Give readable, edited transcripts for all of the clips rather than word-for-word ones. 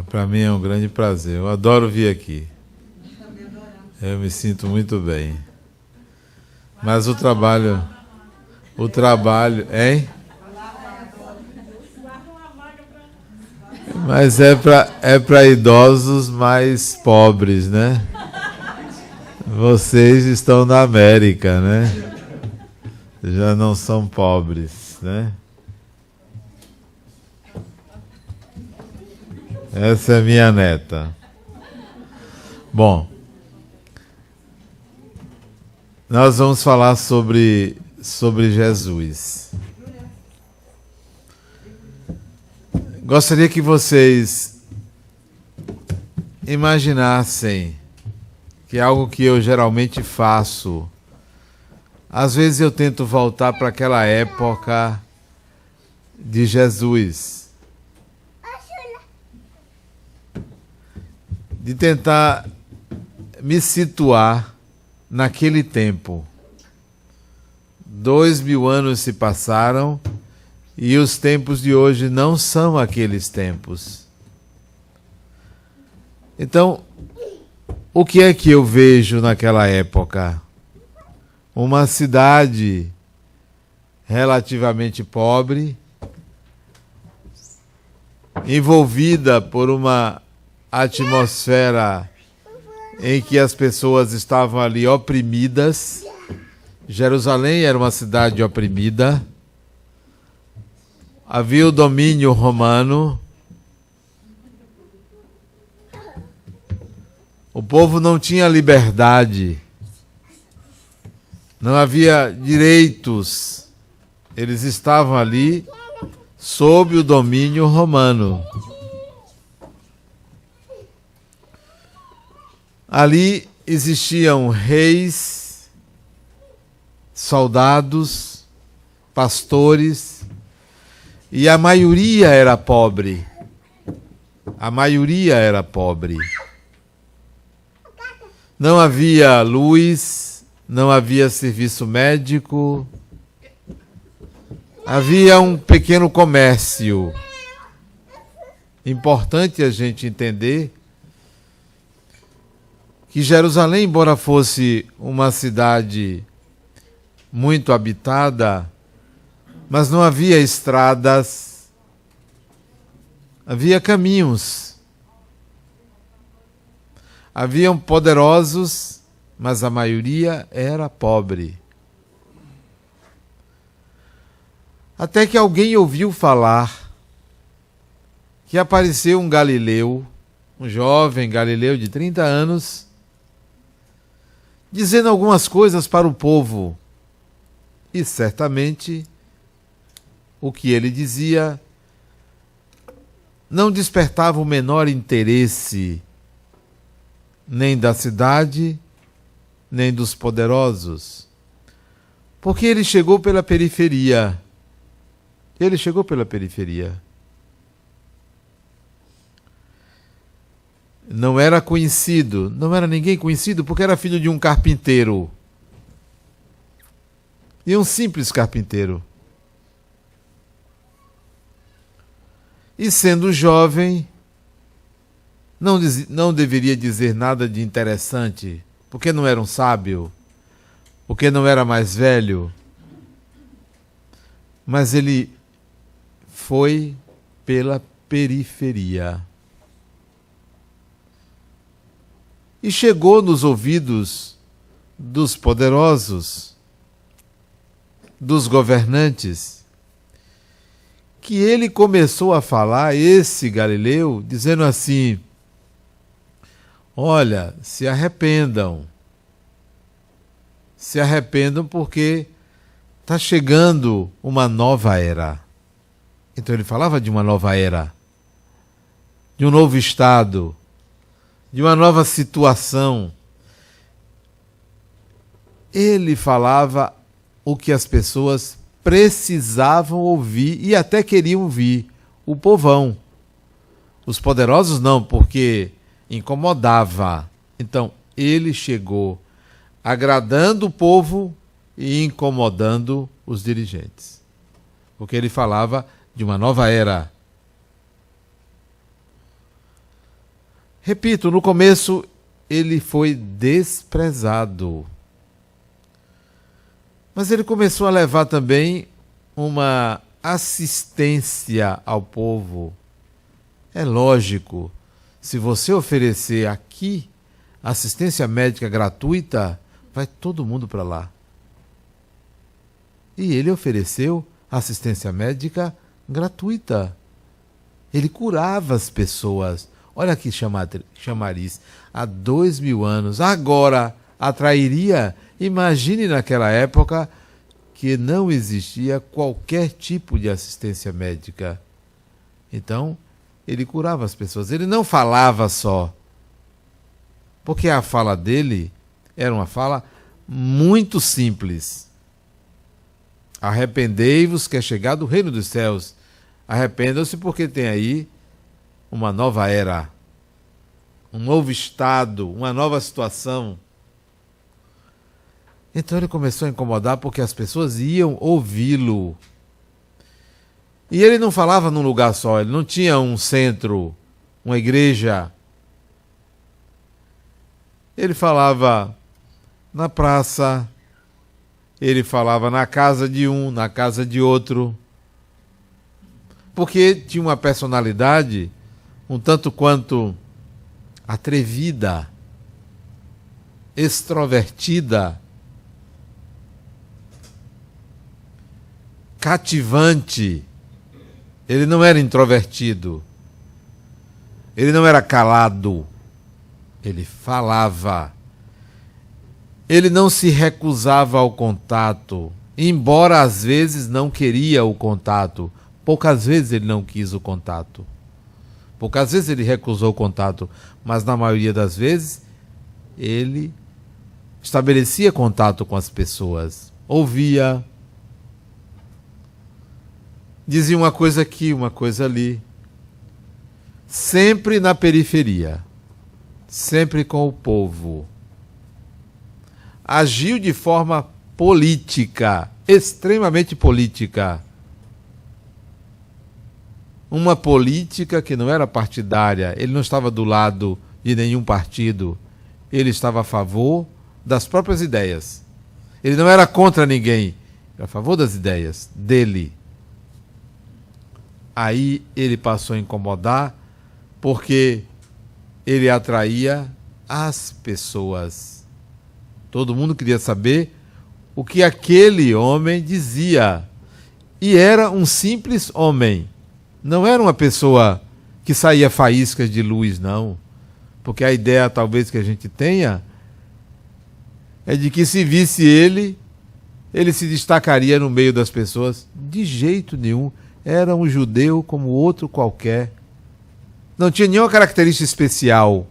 Para mim é um grande prazer. Eu adoro vir aqui. Eu me sinto muito bem. Mas o trabalho, hein? Mas é para idosos mais pobres, né? Vocês estão na América, né? Já não são pobres, né? Essa é minha neta. Bom, nós vamos falar sobre Jesus. Gostaria que vocês imaginassem que é algo que eu geralmente faço. Às vezes eu tento voltar para aquela época de Jesus. De tentar me situar naquele tempo. 2000 anos se passaram e os tempos de hoje não são aqueles tempos. Então, o que é que eu vejo naquela época? Uma cidade relativamente pobre, envolvida por uma atmosfera em que as pessoas estavam ali oprimidas. Jerusalém era uma cidade oprimida. Havia o domínio romano. O povo não tinha liberdade. Não havia direitos. Eles estavam ali sob o domínio romano. Ali existiam reis, soldados, pastores, e a maioria era pobre. A maioria era pobre. Não havia luz, não havia serviço médico, havia um pequeno comércio. Importante a gente entender que Jerusalém, embora fosse uma cidade muito habitada, mas não havia estradas, havia caminhos. Haviam poderosos, mas a maioria era pobre. Até que alguém ouviu falar que apareceu um galileu, um jovem galileu de 30 anos, dizendo algumas coisas para o povo. E certamente o que ele dizia não despertava o menor interesse nem da cidade, nem dos poderosos. Porque ele chegou pela periferia. Ele chegou pela periferia. Não era conhecido, não era ninguém conhecido, porque era filho de um carpinteiro. E um simples carpinteiro. E sendo jovem, não deveria dizer nada de interessante, porque não era um sábio, porque não era mais velho. Mas ele foi pela periferia. E chegou nos ouvidos dos poderosos, dos governantes, que ele começou a falar, esse Galileu, dizendo assim: olha, se arrependam porque está chegando uma nova era. Então ele falava de uma nova era, de um novo estado, de uma nova situação. Ele falava o que as pessoas precisavam ouvir e até queriam ouvir, o povão. Os poderosos não, porque incomodava. Então, ele chegou agradando o povo e incomodando os dirigentes. Porque ele falava de uma nova era. Repito, no começo ele foi desprezado. Mas ele começou a levar também uma assistência ao povo. É lógico, se você oferecer aqui assistência médica gratuita, vai todo mundo para lá. E ele ofereceu assistência médica gratuita. Ele curava as pessoas. Olha que chamariz. Há 2000 anos. Agora atrairia. Imagine naquela época que não existia qualquer tipo de assistência médica. Então, ele curava as pessoas. Ele não falava só. Porque a fala dele era uma fala muito simples. Arrependei-vos que é chegado o reino dos céus. Arrependam-se porque tem aí uma nova era, um novo estado, uma nova situação. Então ele começou a incomodar porque as pessoas iam ouvi-lo. E ele não falava num lugar só, ele não tinha um centro, uma igreja. Ele falava na praça, ele falava na casa de um, na casa de outro. Porque tinha uma personalidade um tanto quanto atrevida, extrovertida, cativante. Ele não era introvertido. Ele não era calado. Ele falava. Ele não se recusava ao contato, embora às vezes não queria o contato. Poucas vezes ele não quis o contato. Poucas vezes ele recusou o contato, mas na maioria das vezes ele estabelecia contato com as pessoas, ouvia, dizia uma coisa aqui, uma coisa ali, sempre na periferia, sempre com o povo. Agiu de forma política, extremamente política. Uma política que não era partidária, ele não estava do lado de nenhum partido, ele estava a favor das próprias ideias. Ele não era contra ninguém, era a favor das ideias dele. Aí ele passou a incomodar porque ele atraía as pessoas. Todo mundo queria saber o que aquele homem dizia. E era um simples homem. Não era uma pessoa que saía faíscas de luz, não. Porque a ideia, talvez, que a gente tenha é de que se visse ele se destacaria no meio das pessoas. De jeito nenhum. Era um judeu como outro qualquer. Não tinha nenhuma característica especial.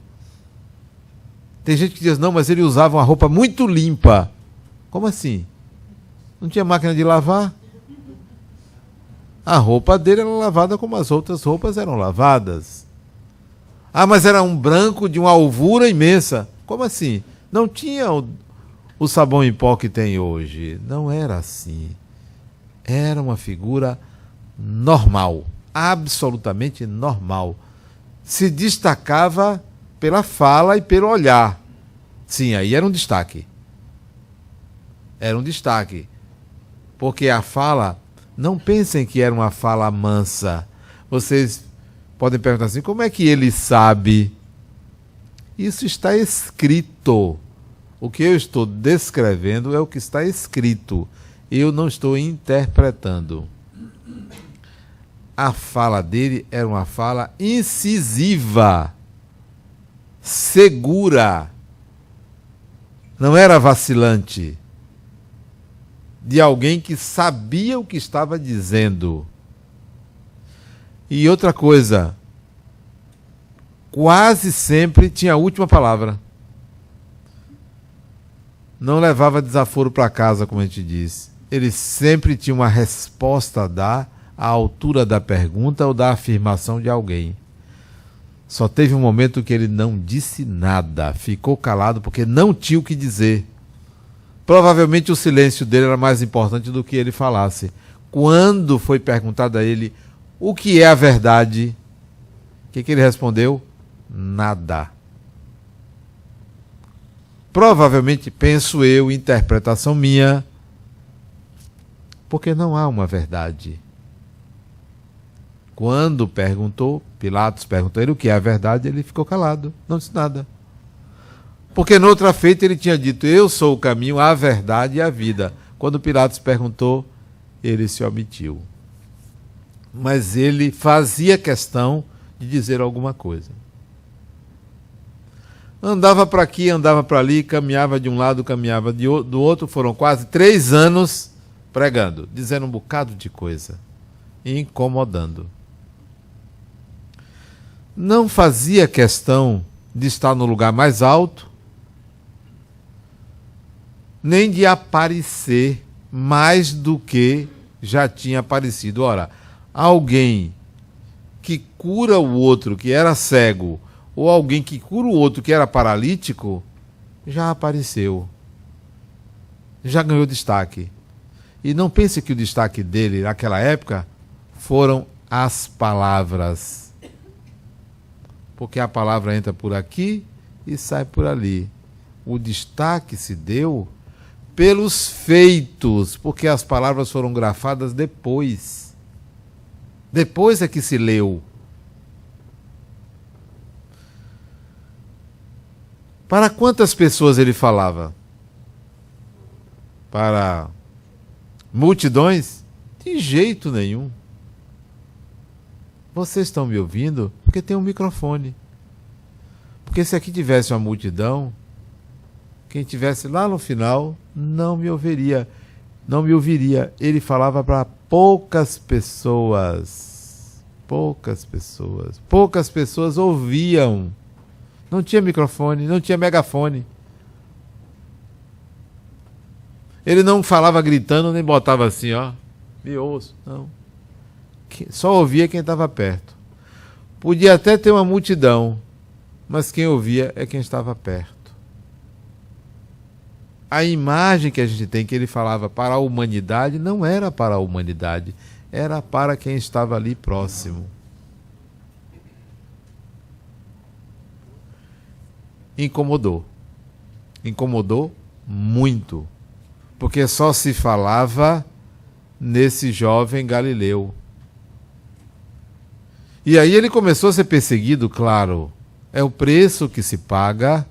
Tem gente que diz, não, mas ele usava uma roupa muito limpa. Como assim? Não tinha máquina de lavar? A roupa dele era lavada como as outras roupas eram lavadas. Ah, mas era um branco de uma alvura imensa. Como assim? Não tinha o sabão em pó que tem hoje. Não era assim. Era uma figura normal. Absolutamente normal. Se destacava pela fala e pelo olhar. Sim, aí era um destaque. Era um destaque. Porque a fala... Não pensem que era uma fala mansa. Vocês podem perguntar assim, como é que ele sabe? Isso está escrito. O que eu estou descrevendo é o que está escrito. Eu não estou interpretando. A fala dele era uma fala incisiva, segura. Não era vacilante. De alguém que sabia o que estava dizendo. E outra coisa, quase sempre tinha a última palavra. Não levava desaforo para casa, como a gente diz. Ele sempre tinha uma resposta a dar à altura da pergunta ou da afirmação de alguém. Só teve um momento que ele não disse nada, ficou calado porque não tinha o que dizer. Provavelmente o silêncio dele era mais importante do que ele falasse. Quando foi perguntado a ele o que é a verdade, o que ele respondeu? nada. Provavelmente, penso eu, interpretação minha, porque não há uma verdade. Quando Pilatos perguntou ele o que é a verdade, ele ficou calado, não disse nada. Porque noutra feita ele tinha dito, eu sou o caminho, a verdade e a vida. Quando Pilatos perguntou, ele se omitiu. Mas ele fazia questão de dizer alguma coisa. Andava para aqui, andava para ali, caminhava de um lado, caminhava do outro. Foram quase 3 anos pregando, dizendo um bocado de coisa, incomodando. Não fazia questão de estar no lugar mais alto, nem de aparecer mais do que já tinha aparecido. Ora, alguém que cura o outro que era cego, ou alguém que cura o outro que era paralítico, já apareceu. Já ganhou destaque. E não pense que o destaque dele naquela época foram as palavras. Porque a palavra entra por aqui e sai por ali. O destaque se deu pelos feitos, porque as palavras foram grafadas depois. Depois é que se leu. Para quantas pessoas ele falava? Para multidões? De jeito nenhum. Vocês estão me ouvindo? Porque tem um microfone. Porque se aqui tivesse uma multidão, quem estivesse lá no final não me ouviria. Não me ouviria. Ele falava para poucas pessoas. Poucas pessoas. Poucas pessoas ouviam. Não tinha microfone, não tinha megafone. Ele não falava gritando, nem botava assim, ó, me ouço, não. Só ouvia quem estava perto. Podia até ter uma multidão, mas quem ouvia é quem estava perto. A imagem que a gente tem que ele falava para a humanidade não era para a humanidade, era para quem estava ali próximo. Incomodou. Incomodou muito. Porque só se falava nesse jovem galileu. E aí ele começou a ser perseguido, claro. É o preço que se paga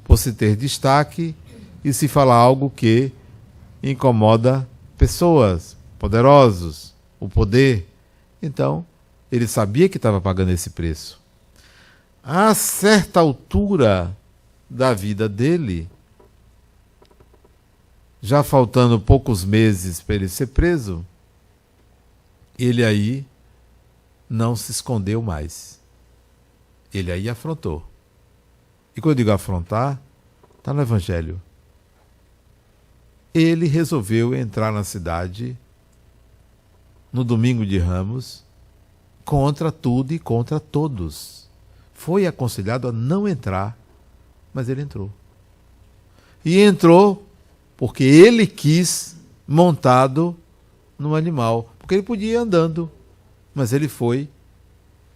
por se ter destaque e se falar algo que incomoda pessoas, poderosos, o poder. Então, ele sabia que estava pagando esse preço. A certa altura da vida dele, já faltando poucos meses para ele ser preso, ele aí não se escondeu mais. Ele aí afrontou. E quando eu digo afrontar, está no Evangelho. Ele resolveu entrar na cidade no domingo de Ramos contra tudo e contra todos. Foi aconselhado a não entrar, mas ele entrou. E entrou porque ele quis, montado no animal. Porque ele podia ir andando, mas ele foi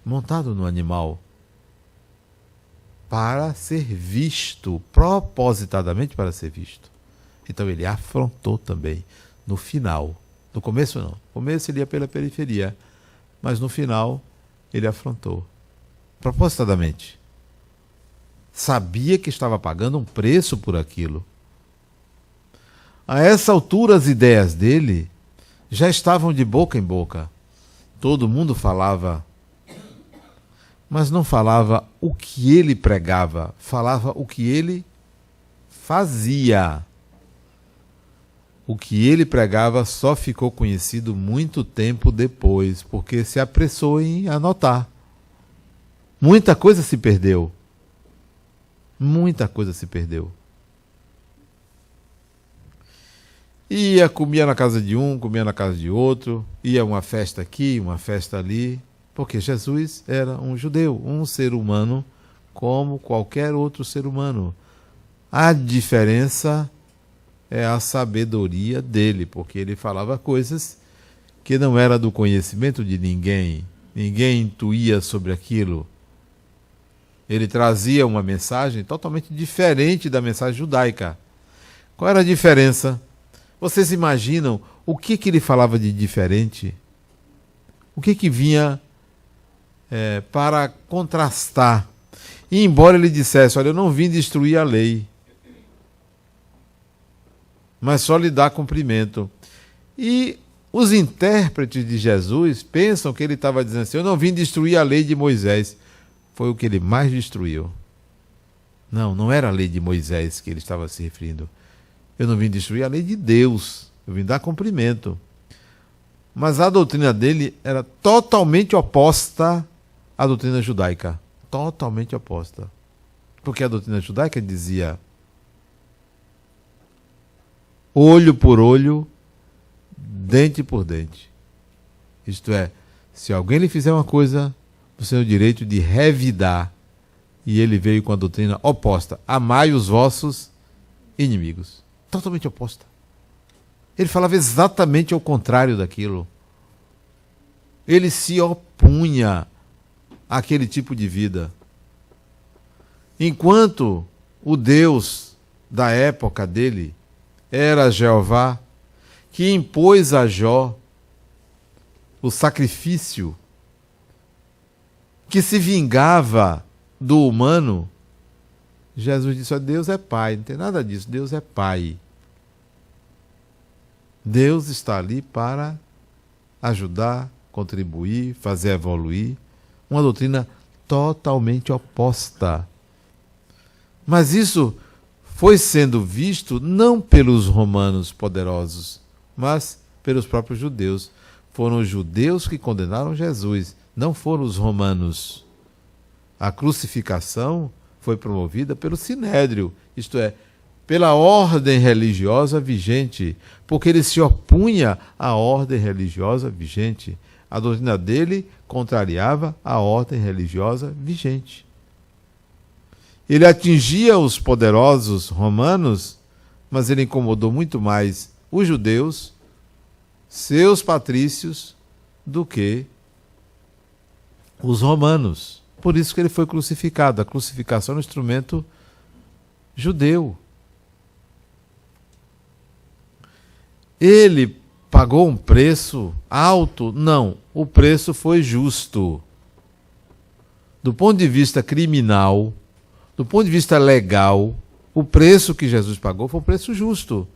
montado no animal para ser visto, propositadamente para ser visto. Então ele afrontou também, no final. No começo não. No começo ele ia pela periferia, mas no final ele afrontou. Propositadamente. Sabia que estava pagando um preço por aquilo. A essa altura as ideias dele já estavam de boca em boca. Todo mundo falava, mas não falava o que ele pregava, falava o que ele fazia. O que ele pregava só ficou conhecido muito tempo depois, porque se apressou em anotar. Muita coisa se perdeu. Muita coisa se perdeu. Ia, comia na casa de um, comia na casa de outro, ia uma festa aqui, uma festa ali, porque Jesus era um judeu, um ser humano como qualquer outro ser humano. A diferença é a sabedoria dele, porque ele falava coisas que não era do conhecimento de ninguém, ninguém intuía sobre aquilo. Ele trazia uma mensagem totalmente diferente da mensagem judaica. Qual era a diferença? Vocês imaginam o que ele falava de diferente? O que vinha para contrastar? E embora ele dissesse, olha, eu não vim destruir a lei, mas só lhe dar cumprimento. E os intérpretes de Jesus pensam que ele estava dizendo assim, eu não vim destruir a lei de Moisés. Foi o que ele mais destruiu. Não, não era a lei de Moisés que ele estava se referindo. Eu não vim destruir a lei de Deus, eu vim dar cumprimento. Mas a doutrina dele era totalmente oposta à doutrina judaica. Totalmente oposta. Porque a doutrina judaica dizia olho por olho, dente por dente. Isto é, se alguém lhe fizer uma coisa, você tem o direito de revidar. E ele veio com a doutrina oposta. Amai os vossos inimigos. Totalmente oposta. Ele falava exatamente ao contrário daquilo. Ele se opunha àquele tipo de vida. Enquanto o Deus da época dele era Jeová, que impôs a Jó o sacrifício, que se vingava do humano, Jesus disse, Deus é Pai, não tem nada disso, Deus é Pai. Deus está ali para ajudar, contribuir, fazer evoluir. Uma doutrina totalmente oposta. Mas isso foi sendo visto não pelos romanos poderosos, mas pelos próprios judeus. Foram os judeus que condenaram Jesus, não foram os romanos. A crucificação foi promovida pelo Sinédrio, isto é, pela ordem religiosa vigente, porque ele se opunha à ordem religiosa vigente. A doutrina dele contrariava a ordem religiosa vigente. Ele atingia os poderosos romanos, mas ele incomodou muito mais os judeus, seus patrícios, do que os romanos. Por isso que ele foi crucificado. A crucificação é um instrumento judeu. Ele pagou um preço alto? Não, o preço foi justo. Do ponto de vista criminal, do ponto de vista legal, o preço que Jesus pagou foi um preço justo.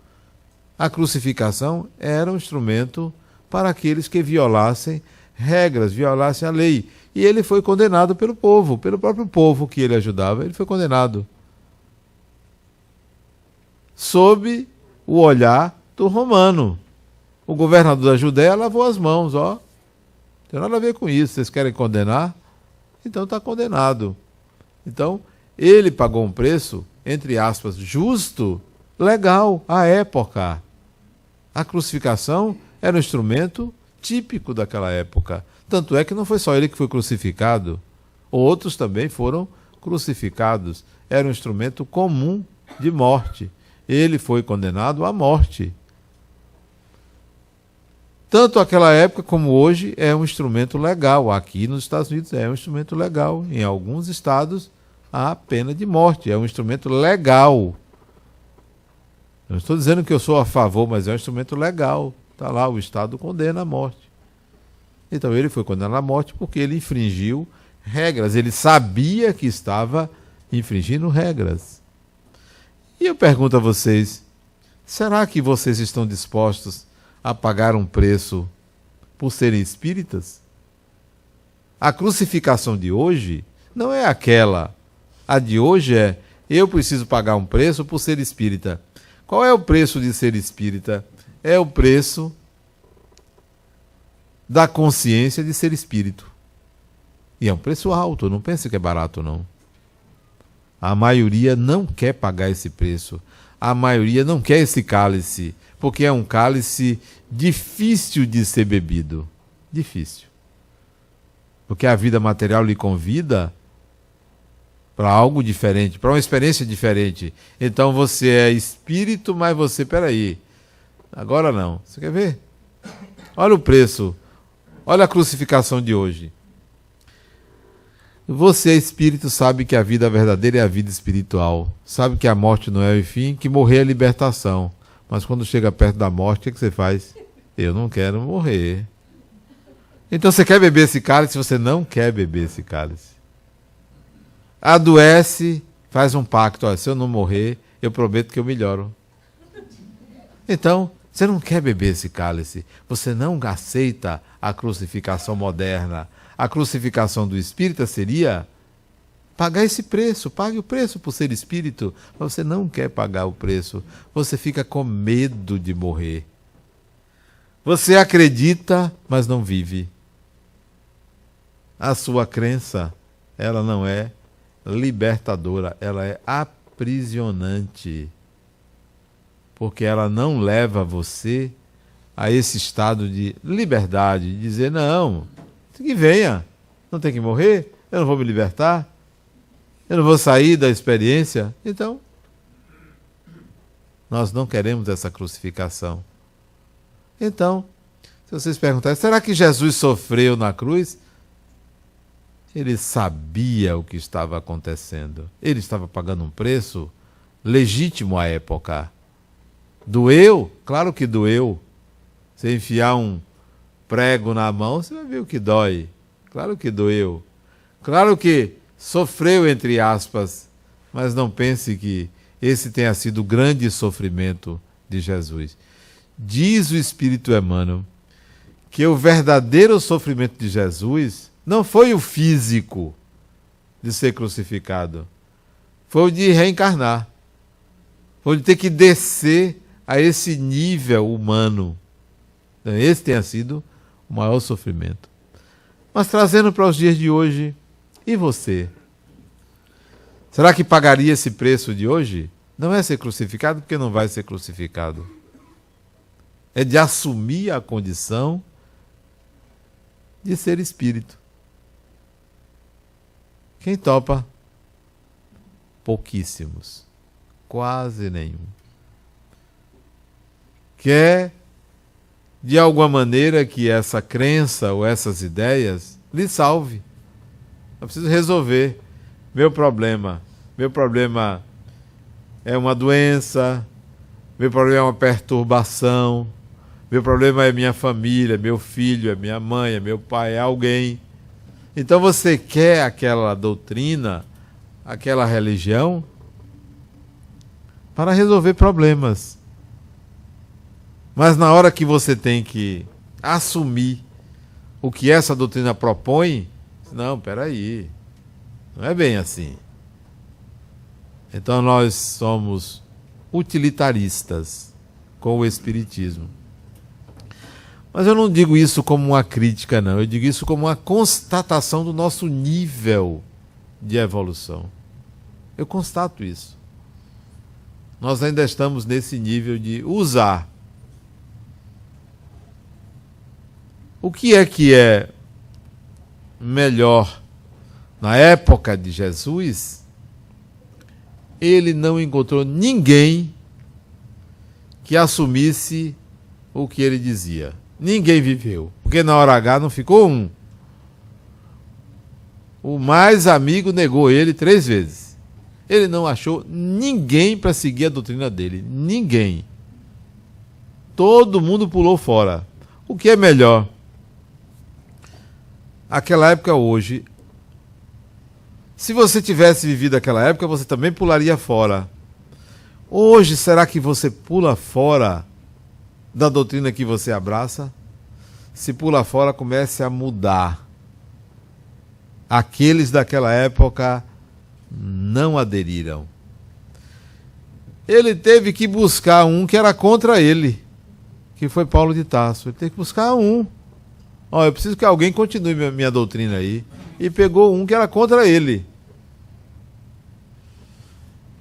A crucificação era um instrumento para aqueles que violassem regras, violassem a lei. E ele foi condenado pelo povo, pelo próprio povo que ele ajudava, ele foi condenado. Sob o olhar do romano. O governador da Judéia lavou as mãos, ó. Não tem nada a ver com isso. Vocês querem condenar? Então está condenado. Então, ele pagou um preço, entre aspas, justo, legal, à época. A crucificação era um instrumento típico daquela época. Tanto é que não foi só ele que foi crucificado. Outros também foram crucificados. Era um instrumento comum de morte. Ele foi condenado à morte. Tanto aquela época como hoje é um instrumento legal. Aqui nos Estados Unidos é um instrumento legal. Em alguns estados há pena de morte. É um instrumento legal. Não estou dizendo que eu sou a favor, mas é um instrumento legal. Está lá, o Estado condena a morte. Então ele foi condenado à morte porque ele infringiu regras. Ele sabia que estava infringindo regras. E eu pergunto a vocês, será que vocês estão dispostos a pagar um preço por serem espíritas? A crucificação de hoje não é aquela. A de hoje é, eu preciso pagar um preço por ser espírita. Qual é o preço de ser espírita? É o preço da consciência de ser espírito. E é um preço alto, não pense que é barato, não. A maioria não quer pagar esse preço. A maioria não quer esse cálice, porque é um cálice difícil de ser bebido. Difícil. Porque a vida material lhe convida para algo diferente, para uma experiência diferente. Então você é espírito, mas você, peraí, agora não. Você quer ver? Olha o preço. Olha a crucificação de hoje. Você, espírito, sabe que a vida verdadeira é a vida espiritual. Sabe que a morte não é o fim, que morrer é libertação. Mas quando chega perto da morte, o que você faz? Eu não quero morrer. Então você quer beber esse cálice? Você não quer beber esse cálice. Adoece, faz um pacto. Olha, se eu não morrer, eu prometo que eu melhoro. Então, você não quer beber esse cálice. Você não aceita a crucificação moderna. A crucificação do espírita seria pagar esse preço. Pague o preço por ser espírito. Mas você não quer pagar o preço. Você fica com medo de morrer. Você acredita, mas não vive. A sua crença, ela não é libertadora, ela é aprisionante. Porque ela não leva você a esse estado de liberdade, de dizer, não, que venha, não tem que morrer, eu não vou me libertar, eu não vou sair da experiência. Então, nós não queremos essa crucificação. Então, se vocês perguntarem, será que Jesus sofreu na cruz? Ele sabia o que estava acontecendo. Ele estava pagando um preço legítimo à época. Doeu? Claro que doeu. Você enfiar um prego na mão, você vai ver o que dói. Claro que doeu. Claro que sofreu, entre aspas, mas não pense que esse tenha sido o grande sofrimento de Jesus. Diz o Espírito Emmanuel que o verdadeiro sofrimento de Jesus não foi o físico de ser crucificado, foi o de reencarnar, foi o de ter que descer a esse nível humano. Então, esse tenha sido o maior sofrimento. Mas trazendo para os dias de hoje, e você? Será que pagaria esse preço de hoje? Não é ser crucificado, porque não vai ser crucificado. É de assumir a condição de ser espírito. Quem topa? Pouquíssimos. Quase nenhum. Quer, de alguma maneira, que essa crença ou essas ideias lhe salve. Eu preciso resolver meu problema. Meu problema é uma doença, meu problema é uma perturbação, meu problema é minha família, meu filho, é minha mãe, é meu pai, é alguém. Então você quer aquela doutrina, aquela religião, para resolver problemas. Mas na hora que você tem que assumir o que essa doutrina propõe, não, peraí, não é bem assim. Então nós somos utilitaristas com o Espiritismo. Mas eu não digo isso como uma crítica, não. Eu digo isso como uma constatação do nosso nível de evolução. Eu constato isso. Nós ainda estamos nesse nível de usar. O que é melhor? Na época de Jesus, ele não encontrou ninguém que assumisse o que ele dizia. Ninguém viveu, porque na hora H não ficou um. O mais amigo negou ele 3 vezes. Ele não achou ninguém para seguir a doutrina dele. Ninguém. Todo mundo pulou fora. O que é melhor? Aquela época hoje. Se você tivesse vivido aquela época, você também pularia fora. Hoje, será que você pula fora da doutrina que você abraça? Se pula fora, comece a mudar. Aqueles daquela época não aderiram. Ele teve que buscar um que era contra ele, que foi Paulo de Tarso. Ele teve que buscar um. Eu preciso que alguém continue minha doutrina aí. E pegou um que era contra ele.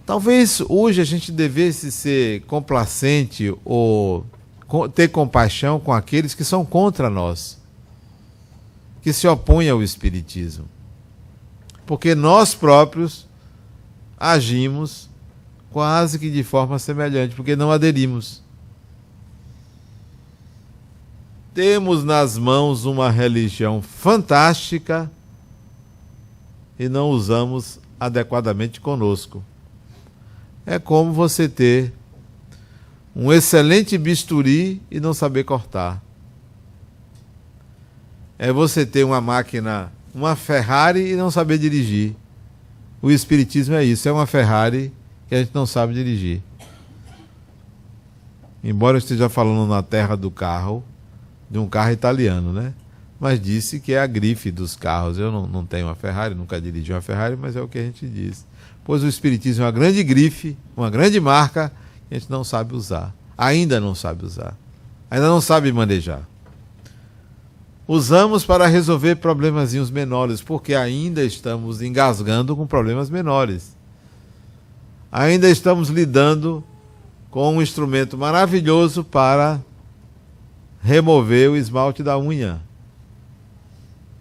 Talvez hoje a gente devesse ser complacente ou ter compaixão com aqueles que são contra nós, que se opõem ao Espiritismo. Porque nós próprios agimos quase que de forma semelhante, porque não aderimos. Temos nas mãos uma religião fantástica, e não usamos adequadamente conosco. É como você ter um excelente bisturi e não saber cortar. É você ter uma máquina, uma Ferrari e não saber dirigir. O Espiritismo é isso, é uma Ferrari que a gente não sabe dirigir. Embora eu esteja falando na terra do carro, de um carro italiano, né? Mas disse que é a grife dos carros. Eu não tenho uma Ferrari, nunca dirigi uma Ferrari, mas é o que a gente diz. Pois o Espiritismo é uma grande grife, uma grande marca, que a gente não sabe usar. Ainda não sabe usar. Ainda não sabe manejar. Usamos para resolver problemazinhos menores, porque ainda estamos engasgando com problemas menores. Ainda estamos lidando com um instrumento maravilhoso para remover o esmalte da unha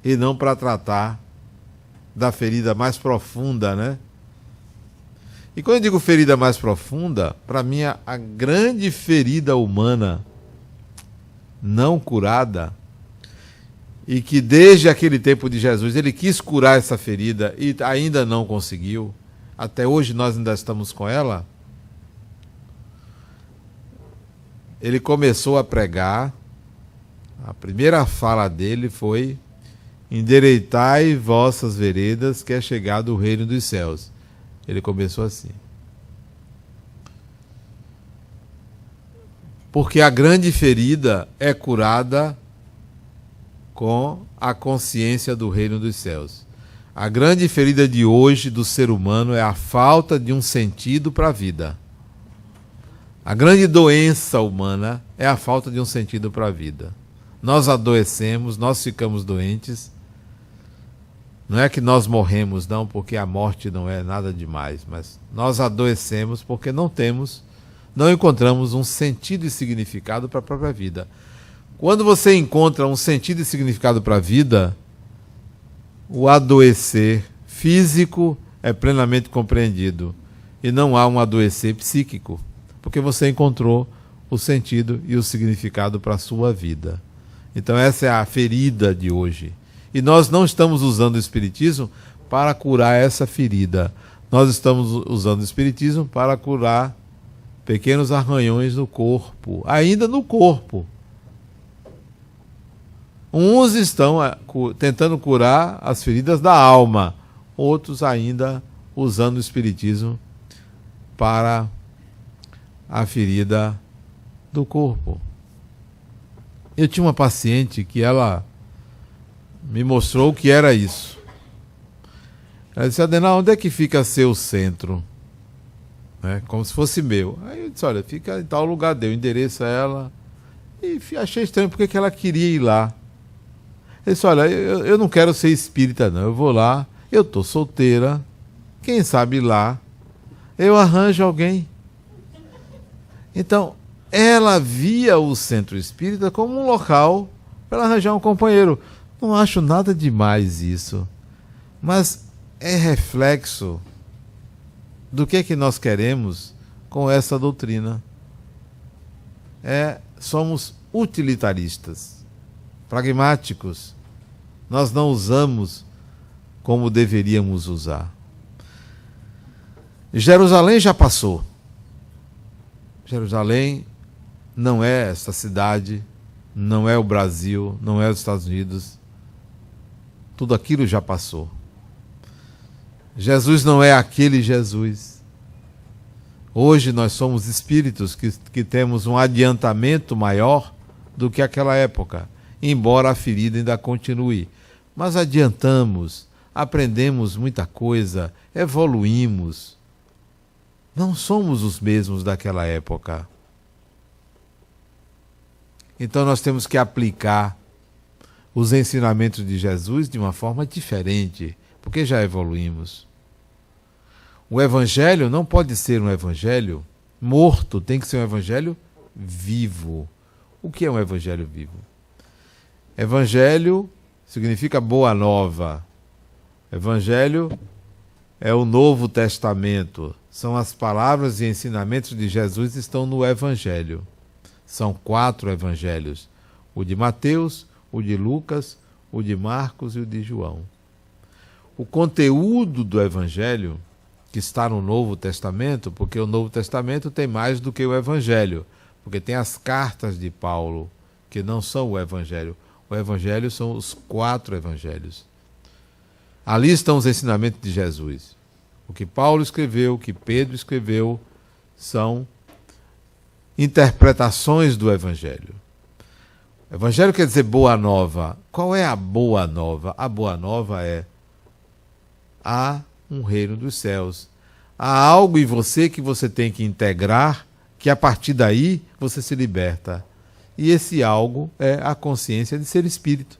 e não para tratar da ferida mais profunda, né? E quando eu digo ferida mais profunda, para mim a grande ferida humana não curada, e que desde aquele tempo de Jesus ele quis curar essa ferida e ainda não conseguiu, até hoje nós ainda estamos com ela. Ele começou a pregar, a primeira fala dele foi: endireitai vossas veredas, que é chegado o reino dos céus. Ele começou assim. Porque a grande ferida é curada com a consciência do reino dos céus. A grande ferida de hoje do ser humano é a falta de um sentido para a vida. A grande doença humana é a falta de um sentido para a vida. Nós adoecemos, nós ficamos doentes. Não é que nós morremos, não, porque a morte não é nada demais, mas nós adoecemos porque não encontramos um sentido e significado para a própria vida. Quando você encontra um sentido e significado para a vida, o adoecer físico é plenamente compreendido e não há um adoecer psíquico, porque você encontrou o sentido e o significado para a sua vida. Então essa é a ferida de hoje. E nós não estamos usando o Espiritismo para curar essa ferida. Nós estamos usando o Espiritismo para curar pequenos arranhões no corpo, ainda no corpo. Uns estão tentando curar as feridas da alma, outros ainda usando o Espiritismo para a ferida do corpo. Eu tinha uma paciente que ela me mostrou o que era isso. Ela disse: Adenal, onde é que fica seu centro? Como se fosse meu. Aí eu disse: olha, fica em tal lugar, dei o endereço a ela. E achei estranho porque que ela queria ir lá. Eu disse: olha, eu não quero ser espírita não, eu vou lá, eu estou solteira, quem sabe lá eu arranjo alguém. Então, ela via o centro espírita como um local para ela arranjar um companheiro. Não acho nada demais isso, mas é reflexo do que nós queremos com essa doutrina. Somos utilitaristas, pragmáticos. Nós não usamos como deveríamos usar. Jerusalém já passou. Jerusalém não é essa cidade, não é o Brasil, não é os Estados Unidos. Tudo aquilo já passou. Jesus não é aquele Jesus. Hoje nós somos espíritos que temos um adiantamento maior do que aquela época, embora a ferida ainda continue. Mas adiantamos, aprendemos muita coisa, evoluímos. Não somos os mesmos daquela época. Então nós temos que aplicar os ensinamentos de Jesus de uma forma diferente, porque já evoluímos. O evangelho não pode ser um evangelho morto, tem que ser um evangelho vivo. O que é um evangelho vivo? Evangelho significa boa nova. Evangelho é o Novo Testamento. São as palavras e ensinamentos de Jesus que estão no evangelho. São 4 evangelhos: o de Mateus, o de Lucas, o de Marcos e o de João. o conteúdo do Evangelho, que está no Novo Testamento, porque o Novo Testamento tem mais do que o Evangelho, porque tem as cartas de Paulo, que não são o Evangelho. O Evangelho são os 4 Evangelhos. Ali estão os ensinamentos de Jesus. O que Paulo escreveu, o que Pedro escreveu, são interpretações do Evangelho. Evangelho quer dizer boa nova. Qual é a boa nova? A boa nova é: há um reino dos céus. Há algo em você que você tem que integrar, que a partir daí você se liberta. E esse algo é a consciência de ser espírito.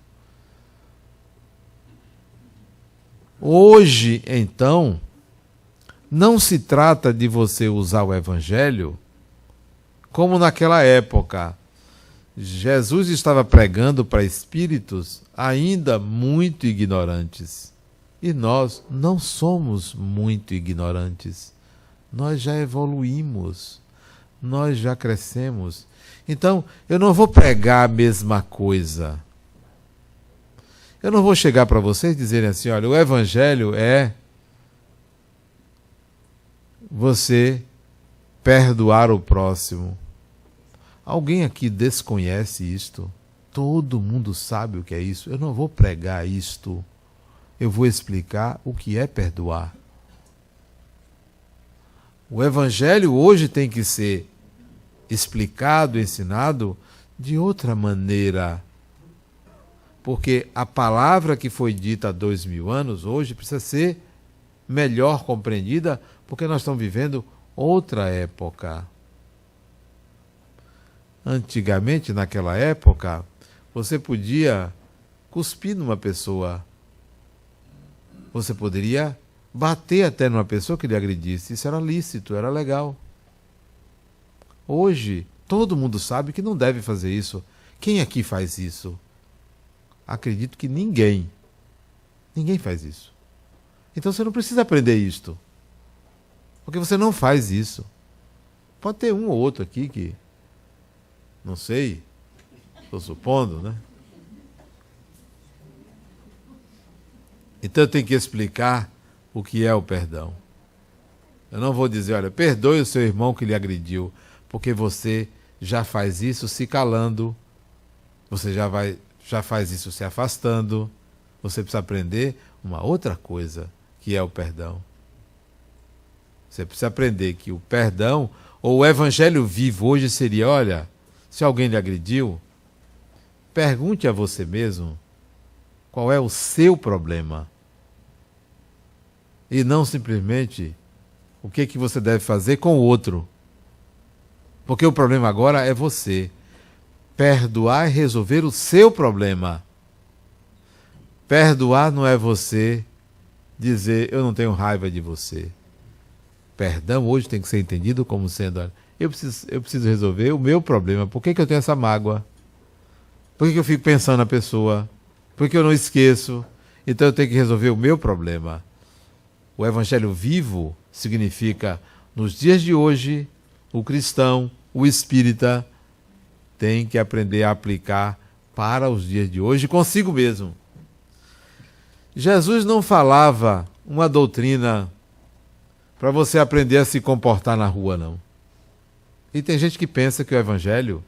Hoje, então, não se trata de você usar o Evangelho como naquela época. Jesus estava pregando para espíritos ainda muito ignorantes. E nós não somos muito ignorantes. Nós já evoluímos. Nós já crescemos. Então, eu não vou pregar a mesma coisa. Eu não vou chegar para vocês e dizerem assim: olha, o Evangelho é você perdoar o próximo. Alguém aqui desconhece isto? Todo mundo sabe o que é isso. Eu não vou pregar isto. Eu vou explicar o que é perdoar. O Evangelho hoje tem que ser explicado, ensinado de outra maneira. Porque a palavra que foi dita há 2000 anos, hoje precisa ser melhor compreendida, porque nós estamos vivendo outra época. Antigamente, naquela época, você podia cuspir numa pessoa. Você poderia bater até numa pessoa que lhe agredisse. Isso era lícito, era legal. Hoje, todo mundo sabe que não deve fazer isso. Quem aqui faz isso? Acredito que ninguém. Ninguém faz isso. Então você não precisa aprender isto. Porque você não faz isso. Pode ter um ou outro aqui que... não sei. Estou supondo, né? Então eu tenho que explicar o que é o perdão. Eu não vou dizer: olha, perdoe o seu irmão que lhe agrediu, porque você já faz isso se calando, você já faz isso se afastando. Você precisa aprender uma outra coisa, que é o perdão. Você precisa aprender que o perdão, ou o Evangelho vivo hoje seria: olha, se alguém lhe agrediu, pergunte a você mesmo qual é o seu problema. E não simplesmente o que você deve fazer com o outro. Porque o problema agora é você. Perdoar é resolver o seu problema. Perdoar não é você dizer: eu não tenho raiva de você. Perdão hoje tem que ser entendido como sendo: olha, eu preciso resolver o meu problema. Por que eu tenho essa mágoa? Por que eu fico pensando na pessoa? Por que eu não esqueço? Então eu tenho que resolver o meu problema. O Evangelho vivo significa: nos dias de hoje, o cristão, o espírita, tem que aprender a aplicar para os dias de hoje consigo mesmo. Jesus não falava uma doutrina para você aprender a se comportar na rua, não. E tem gente que pensa que o Evangelho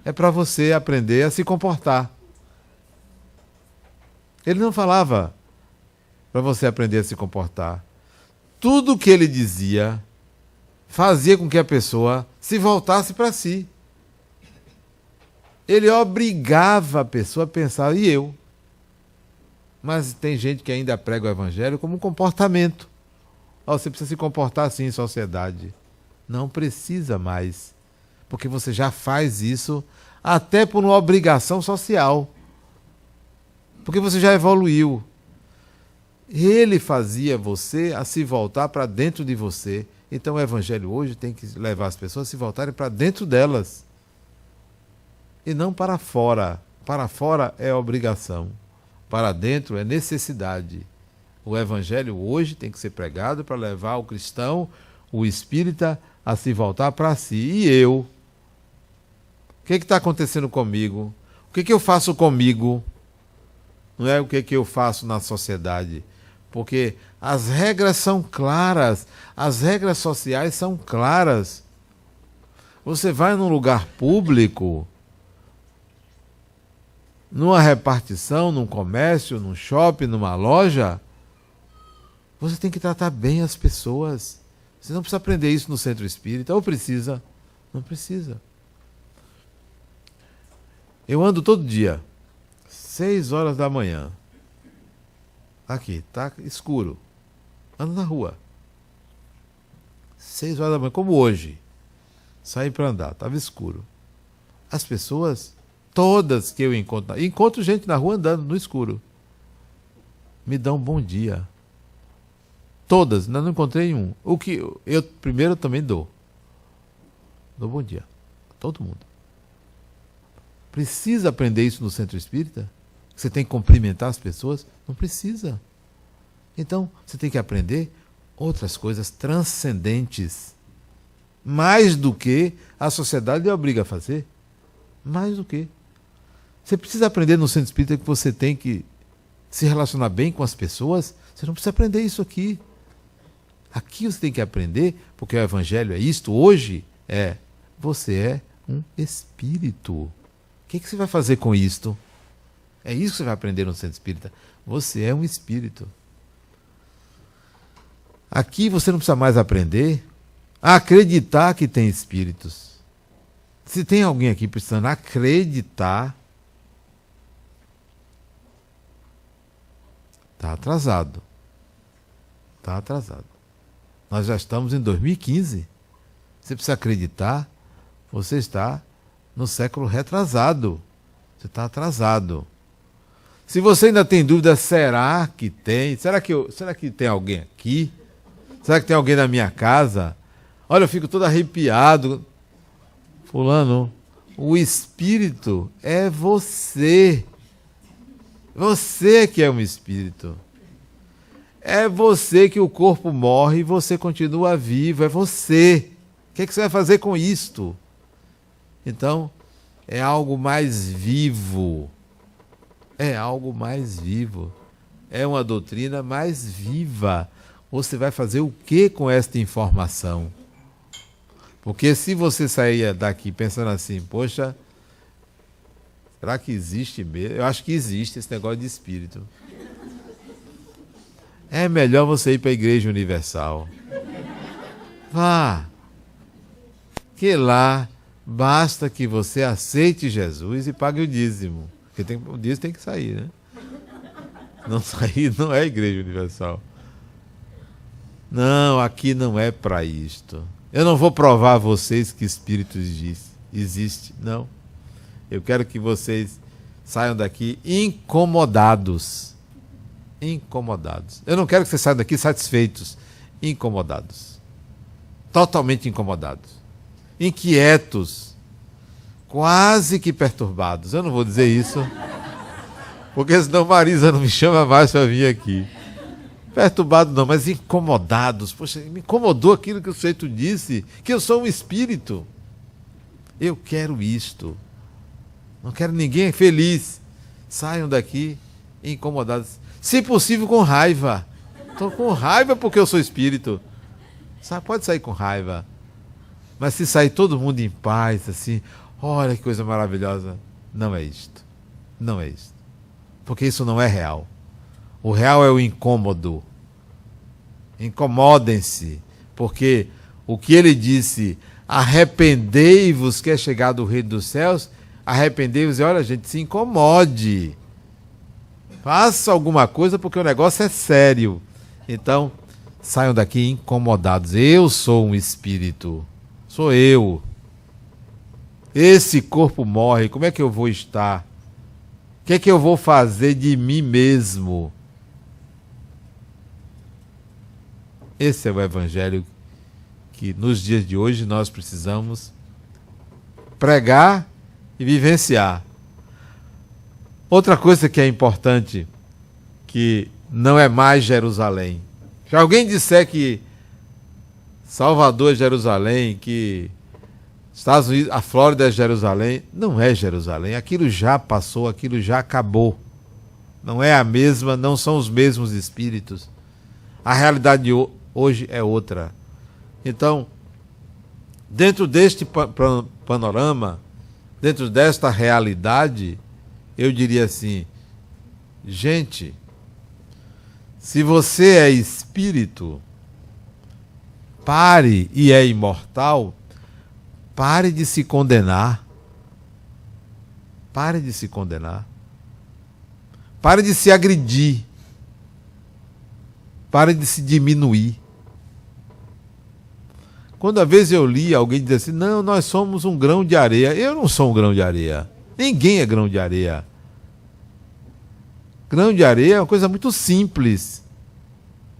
é para você aprender a se comportar. Ele não falava para você aprender a se comportar. Tudo o que ele dizia fazia com que a pessoa se voltasse para si. Ele obrigava a pessoa a pensar: e eu? Mas tem gente que ainda prega o Evangelho como um comportamento. Você precisa se comportar assim em sociedade. Não precisa mais. Porque você já faz isso até por uma obrigação social. Porque você já evoluiu. Ele fazia você a se voltar para dentro de você. Então o Evangelho hoje tem que levar as pessoas a se voltarem para dentro delas. E não para fora. Para fora é obrigação. Para dentro é necessidade. O Evangelho hoje tem que ser pregado para levar o cristão, o espírita, a se voltar para si. E eu? O que está acontecendo comigo? O que eu faço comigo? Não é o que eu faço na sociedade. Porque as regras são claras, as regras sociais são claras. Você vai num lugar público, numa repartição, num comércio, num shopping, numa loja, você tem que tratar bem as pessoas. Você não precisa aprender isso no centro espírita. Ou precisa? Não precisa. Eu ando todo dia, 6 horas da manhã. Aqui, tá escuro. Ando na rua. 6 horas da manhã, como hoje. Saí para andar, estava escuro. As pessoas, todas que eu encontro gente na rua andando no escuro, me dão um bom dia. Todas, ainda não encontrei um. O que eu primeiro também dou. Dou bom dia. Todo mundo. Precisa aprender isso no centro espírita? Você tem que cumprimentar as pessoas? Não precisa. Então, você tem que aprender outras coisas transcendentes. Mais do que a sociedade lhe obriga a fazer. Mais do que. Você precisa aprender no centro espírita que você tem que se relacionar bem com as pessoas. Você não precisa aprender isso aqui. Aqui você tem que aprender, porque o Evangelho é isto. Hoje você é um espírito. O que você vai fazer com isto? É isso que você vai aprender no centro espírita. Você é um espírito. Aqui você não precisa mais aprender a acreditar que tem espíritos. Se tem alguém aqui precisando acreditar, está atrasado. Está atrasado. Nós já estamos em 2015. Você precisa acreditar, você está no século retrasado. Você está atrasado. Se você ainda tem dúvida, será que tem? Será que tem alguém aqui? Será que tem alguém na minha casa? Olha, eu fico todo arrepiado. Fulano, o espírito é você. Você que é um espírito. É você que o corpo morre e você continua vivo. É você. O que você vai fazer com isto? Então, é algo mais vivo. É algo mais vivo. É uma doutrina mais viva. Você vai fazer o que com esta informação? Porque se você sair daqui pensando assim, poxa, será que existe mesmo? Eu acho que existe esse negócio de espírito. É melhor você ir para a Igreja Universal. Vá. Que lá basta que você aceite Jesus e pague o dízimo. Porque o dízimo tem que sair, né? Não sair não é Igreja Universal. Não, aqui não é para isto. Eu não vou provar a vocês que espírito existe. Não. Eu quero que vocês saiam daqui incomodados. Incomodados. Eu não quero que vocês saiam daqui satisfeitos. Incomodados. Totalmente incomodados. Inquietos. Quase que perturbados. Eu não vou dizer isso, porque senão Marisa não me chama mais para vir aqui. Perturbados não, mas incomodados. Poxa, me incomodou aquilo que o sujeito disse, que eu sou um espírito. Eu quero isto. Não quero ninguém feliz. Saiam daqui incomodados. Se possível, com raiva. Estou com raiva porque eu sou espírito. Pode sair com raiva. Mas se sair todo mundo em paz, assim, olha que coisa maravilhosa. Não é isto. Não é isto. Porque isso não é real. O real é o incômodo. Incomodem-se. Porque o que ele disse, arrependei-vos que é chegado o reino dos céus, arrependei-vos e olha, gente, se incomode. Faça alguma coisa porque o negócio é sério. Então, saiam daqui incomodados. Eu sou um espírito. Sou eu. Esse corpo morre. Como é que eu vou estar? O que é que eu vou fazer de mim mesmo? Esse é o Evangelho que nos dias de hoje nós precisamos pregar e vivenciar. Outra coisa que é importante, que não é mais Jerusalém. Se alguém disser que Salvador é Jerusalém, que Estados Unidos, a Flórida é Jerusalém, não é Jerusalém. Aquilo já passou, aquilo já acabou. Não é a mesma, não são os mesmos espíritos. A realidade de hoje é outra. Então, dentro deste panorama, dentro desta realidade, eu diria assim, gente, se você é espírito, pare e é imortal, pare de se condenar. Pare de se condenar. Pare de se agredir. Pare de se diminuir. Quando às vezes eu li alguém dizer assim, não, nós somos um grão de areia. Eu não sou um grão de areia. Ninguém é grão de areia. Grão de areia é uma coisa muito simples.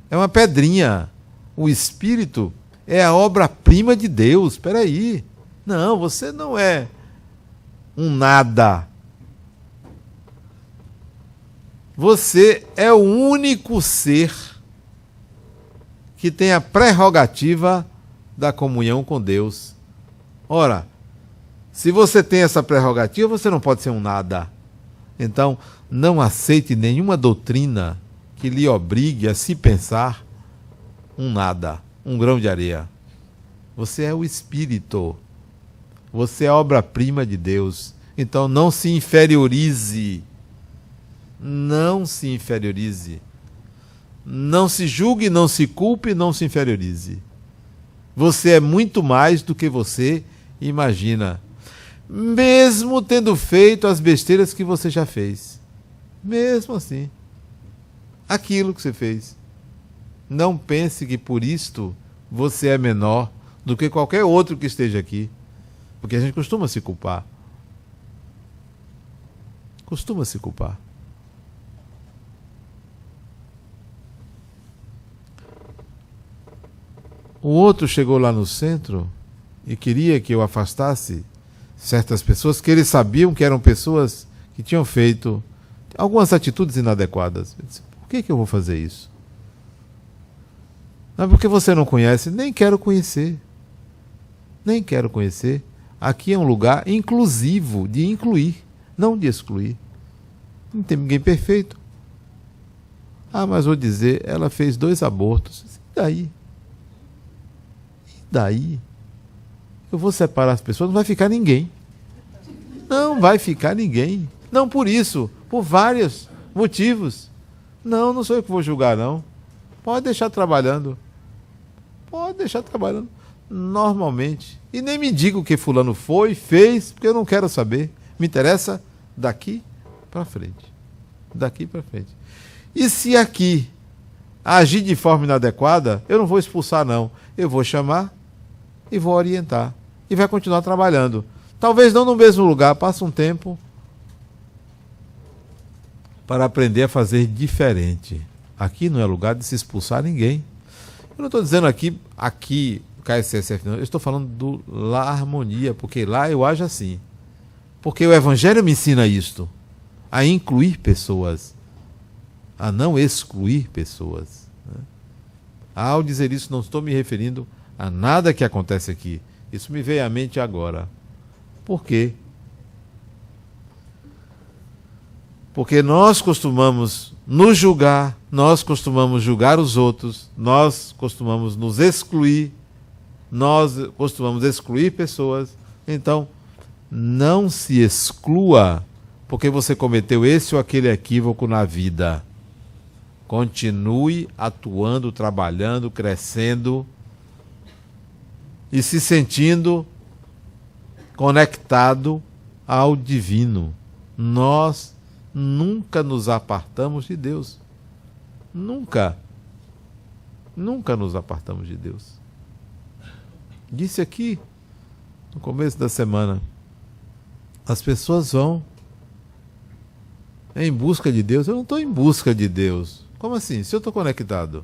É uma pedrinha. O espírito é a obra-prima de Deus. Espera aí. Não, você não é um nada. Você é o único ser que tem a prerrogativa da comunhão com Deus. Ora, se você tem essa prerrogativa, você não pode ser um nada. Então, não aceite nenhuma doutrina que lhe obrigue a se pensar um nada, um grão de areia. Você é o Espírito. Você é a obra-prima de Deus. Então, não se inferiorize. Não se inferiorize. Não se julgue, não se culpe, não se inferiorize. Você é muito mais do que você imagina. Mesmo tendo feito as besteiras que você já fez. Mesmo assim. Aquilo que você fez. Não pense que por isto você é menor do que qualquer outro que esteja aqui. Porque a gente costuma se culpar. Costuma se culpar. O outro chegou lá no centro e queria que eu afastasse certas pessoas que eles sabiam que eram pessoas que tinham feito algumas atitudes inadequadas. Eu disse, por que eu vou fazer isso? Não é porque você não conhece, nem quero conhecer. Nem quero conhecer. Aqui é um lugar inclusivo, de incluir, não de excluir. Não tem ninguém perfeito. Ah, mas vou dizer, ela fez 2 abortos. E daí? Daí, eu vou separar as pessoas, não vai ficar ninguém. Não vai ficar ninguém. Não por isso, por vários motivos. Não, não sou eu que vou julgar, não. Pode deixar trabalhando. Pode deixar trabalhando normalmente. E nem me diga o que fulano foi, fez, porque eu não quero saber. Me interessa daqui para frente. Daqui para frente. E se aqui agir de forma inadequada, eu não vou expulsar, não. Eu vou chamar e vou orientar. E vai continuar trabalhando. Talvez não no mesmo lugar, passa um tempo para aprender a fazer diferente. Aqui não é lugar de se expulsar ninguém. Eu não estou dizendo aqui KSSF, não. Eu estou falando do La Harmonia, porque lá eu ajo assim. Porque o Evangelho me ensina isto. A incluir pessoas. A não excluir pessoas. Ao dizer isso, não estou me referindo a nada que acontece aqui. Isso me veio à mente agora. Por quê? Porque nós costumamos nos julgar, nós costumamos julgar os outros, nós costumamos nos excluir, nós costumamos excluir pessoas. Então, não se exclua porque você cometeu esse ou aquele equívoco na vida. Continue atuando, trabalhando, crescendo e se sentindo conectado ao divino. Nós nunca nos apartamos de Deus. Nunca. Nunca nos apartamos de Deus. Disse aqui, no começo da semana, as pessoas vão em busca de Deus. Eu não estou em busca de Deus. Como assim? Se eu estou conectado,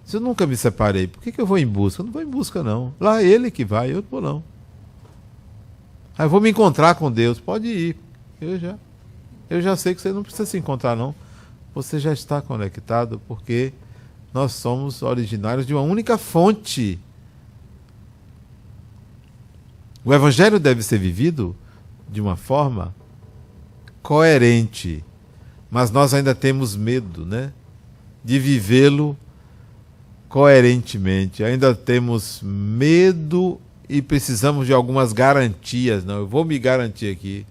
se eu nunca me separei, por que eu vou em busca? Eu não vou em busca, não. Lá é ele que vai, eu não vou, não. Aí eu vou me encontrar com Deus. Pode ir. Eu já sei que você não precisa se encontrar, não. Você já está conectado, porque nós somos originários de uma única fonte. O Evangelho deve ser vivido de uma forma coerente. Mas nós ainda temos medo, né? de vivê-lo coerentemente. Ainda temos medo e precisamos de algumas garantias. Não, eu vou me garantir aqui.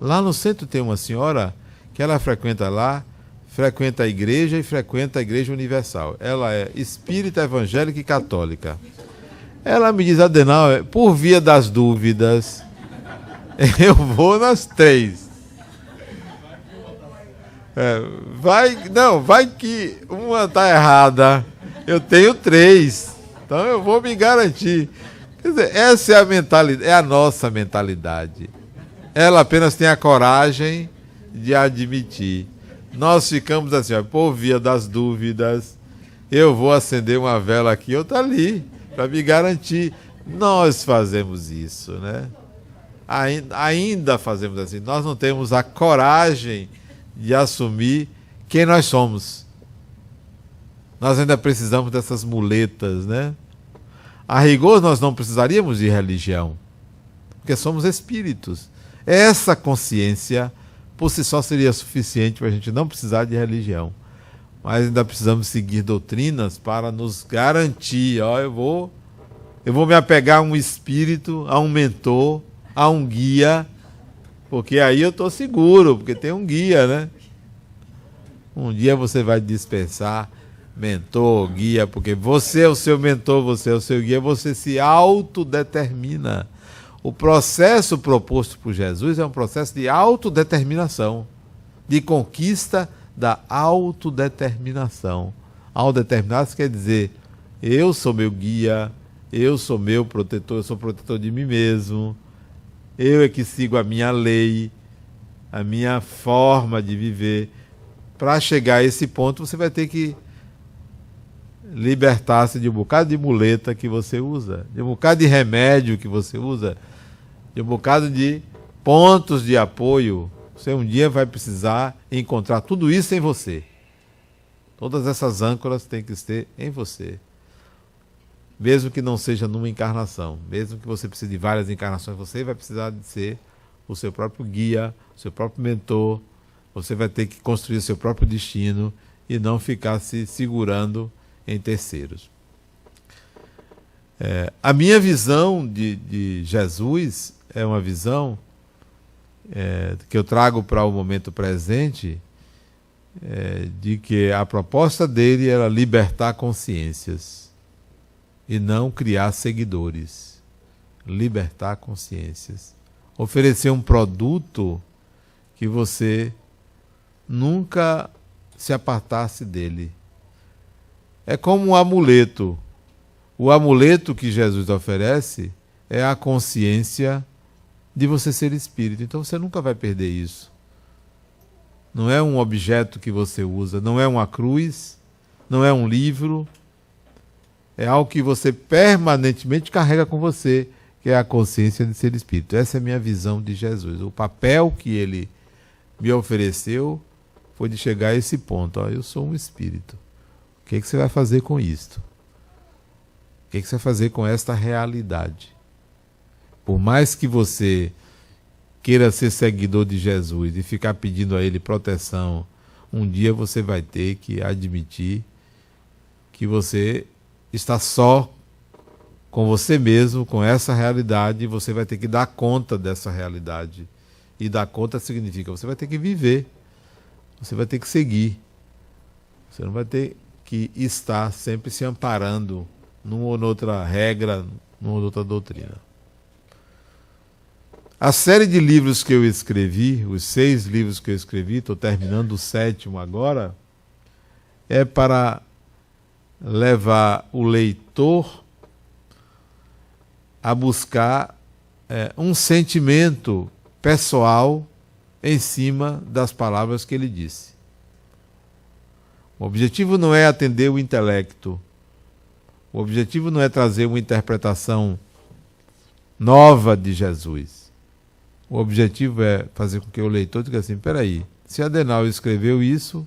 Lá no centro tem uma senhora que ela frequenta lá, frequenta a igreja e frequenta a Igreja Universal. Ela é espírita, evangélica e católica. Ela me diz, Adenauer, por via das dúvidas, eu vou nas 3. Vai que uma está errada. Eu tenho 3. Então eu vou me garantir. Quer dizer, essa é a mentalidade, é a nossa mentalidade. Ela apenas tem a coragem de admitir. Nós ficamos assim, ó, por via das dúvidas, eu vou acender uma vela aqui, outra ali, para me garantir. Nós fazemos isso, né? Ainda fazemos assim. Nós não temos a coragem de assumir quem nós somos. Nós ainda precisamos dessas muletas, né? A rigor, nós não precisaríamos de religião, porque somos espíritos. Essa consciência, por si só, seria suficiente para a gente não precisar de religião. Mas ainda precisamos seguir doutrinas para nos garantir. Ó, eu vou me apegar a um espírito, a um mentor, a um guia, porque aí eu estou seguro, porque tem um guia, né? Um dia você vai dispensar mentor, guia, porque você é o seu mentor, você é o seu guia, você se autodetermina. O processo proposto por Jesus é um processo de autodeterminação, de conquista da autodeterminação. Autodeterminar-se quer dizer, eu sou meu guia, eu sou meu protetor, eu sou protetor de mim mesmo, eu é que sigo a minha lei, a minha forma de viver. Para chegar a esse ponto, você vai ter que libertar-se de um bocado de muleta que você usa, de um bocado de remédio que você usa, de um bocado de pontos de apoio. Você um dia vai precisar encontrar tudo isso em você. Todas essas âncoras têm que ser em você. Mesmo que não seja numa encarnação, mesmo que você precise de várias encarnações, você vai precisar de ser o seu próprio guia, o seu próprio mentor. Você vai ter que construir o seu próprio destino e não ficar se segurando em terceiros. A minha visão de Jesus é uma visão que eu trago para o momento presente, de que a proposta dele era libertar consciências e não criar seguidores. Libertar consciências. Oferecer um produto que você nunca se apartasse dele. É como um amuleto. O amuleto que Jesus oferece é a consciência de você ser espírito. Então você nunca vai perder isso. Não é um objeto que você usa, não é uma cruz, não é um livro. É algo que você permanentemente carrega com você, que é a consciência de ser espírito. Essa é a minha visão de Jesus. O papel que ele me ofereceu foi de chegar a esse ponto. Ó, eu sou um espírito. O que você vai fazer com isto? O que você vai fazer com esta realidade? Por mais que você queira ser seguidor de Jesus e ficar pedindo a ele proteção, um dia você vai ter que admitir que você está só com você mesmo, com essa realidade, e você vai ter que dar conta dessa realidade. E dar conta significa você vai ter que viver, você vai ter que seguir. Você não vai ter que estar sempre se amparando numa ou noutra regra, numa ou outra doutrina. A série de livros que eu escrevi, os 6 livros que eu escrevi, estou terminando o 7º agora, é para levar o leitor a buscar um sentimento pessoal em cima das palavras que ele disse. O objetivo não é atender o intelecto. O objetivo não é trazer uma interpretação nova de Jesus. O objetivo é fazer com que o leitor diga assim, peraí, se Adenauer escreveu isso,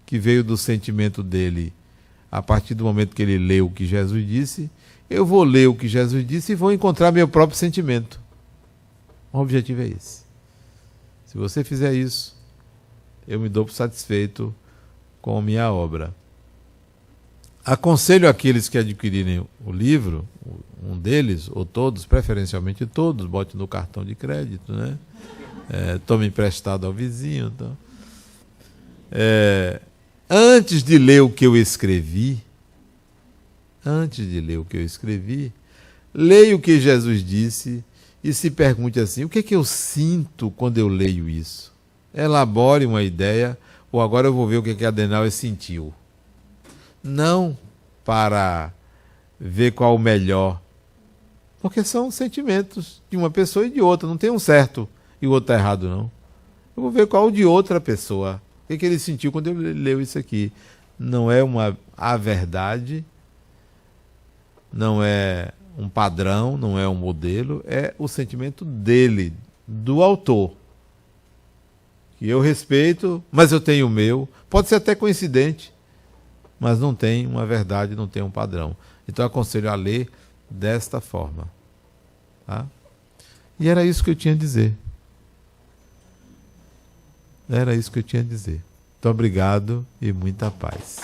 que veio do sentimento dele, a partir do momento que ele leu o que Jesus disse, eu vou ler o que Jesus disse e vou encontrar meu próprio sentimento. O objetivo é esse. Se você fizer isso, eu me dou por satisfeito com minha obra. Aconselho aqueles que adquirirem o livro, um deles, ou todos, preferencialmente todos, bote no cartão de crédito, né? Tome emprestado ao vizinho. Então. Antes de ler o que eu escrevi, leia o que Jesus disse e se pergunte assim, o que é que eu sinto quando eu leio isso? Elabore uma ideia, ou agora eu vou ver o que é que Adenauer sentiu. Não para ver qual o melhor, porque são sentimentos de uma pessoa e de outra, não tem um certo e o outro está errado, não. Eu vou ver qual o de outra pessoa, o que é que ele sentiu quando ele leu isso aqui. Não é a verdade, não é um padrão, não é um modelo, é o sentimento dele, do autor. Que eu respeito, mas eu tenho o meu. Pode ser até coincidente, mas não tem uma verdade, não tem um padrão. Então eu aconselho a ler desta forma. Tá? E era isso que eu tinha a dizer. Muito obrigado e muita paz.